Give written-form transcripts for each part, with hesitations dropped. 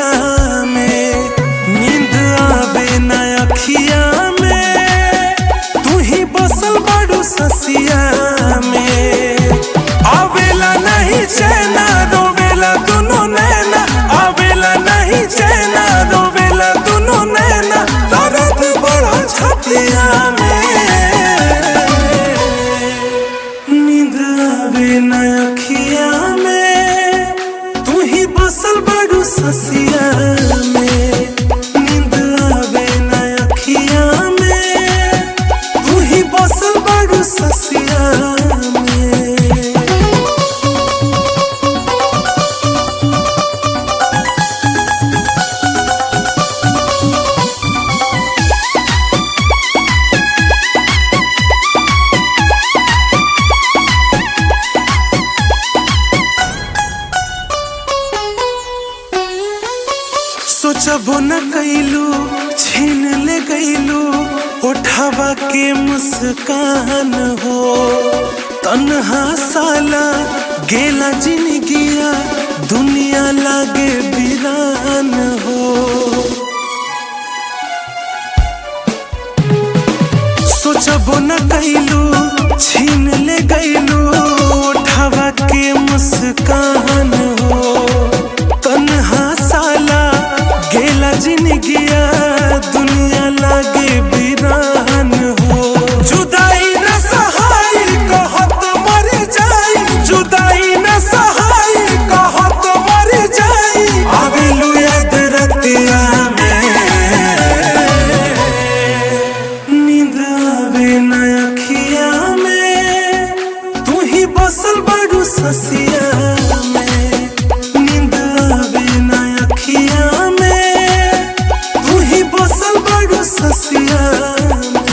ससिया में। नींद आवे न अखिया में, तू ही बसल बाड़ू ससिया में। आवेला नहीं चैना, रोवेला दुनो नैना। आवेला नहीं चैना, रोवेला दुनो नैना। दर्द बड़ा छतिया में। नींद आवे न अखिया में, तू ही बसल बाड़ू ससिया में। नींद आवे न अखिया में, तू ही बसल बाड़ू ससिया में। सोचबो न कैलू, छीन ले गईलू उठावा के मुस्कान हो। तन्हा साला गेला जिंदगिया, दुनिया लागे वीरान हो। सोचबो न कैलू, छीन ले गईलू उठावा के मुस्कान हो। तन्हा साला गेला जिंदगिया, दुनिया लागे वीरान हो। जुदाई न सहाय कहत मर जाई, जुदाई न सहाय कहत मर जाई। आवेलू याद रतिया में। नींद आवे न अखिया में, तू ही बसल बाड़ू ससिया में। नींद आवे न अखिया में, तू ही बसल बाड़ू ससिया में।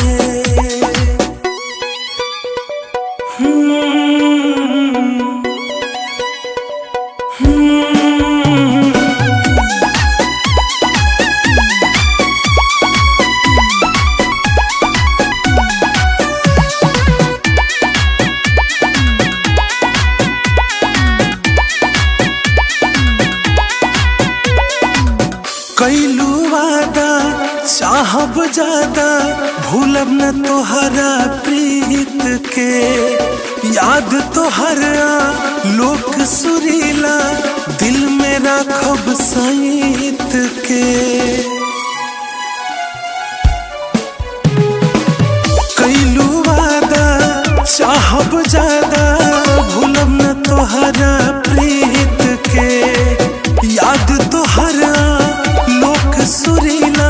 कैलू वादा चाहब ज्यादा, भूलब न तोहरा प्रीत के। याद तोहरा लोक सुरीला, दिल में राखब सईत के। कैलू वादा चाहब ज्यादा, भूलब न तोहरा प्रीत के। याद तोहरा लोक सुरीला,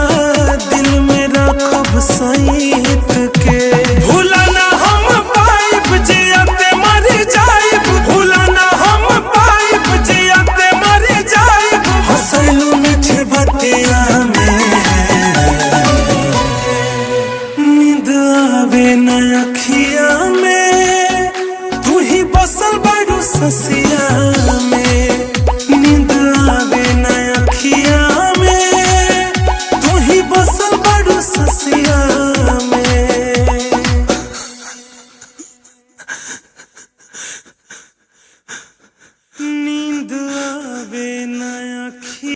दिल में राखब सईत के। भूला ना हम पाइब जियते मर जाइब, भूला ना हम पाइब जियते मर जाइब। हंसलू मीठे बतिया में। नींद आवे न अखिया में, तू ही बसल बाड़ू ससिया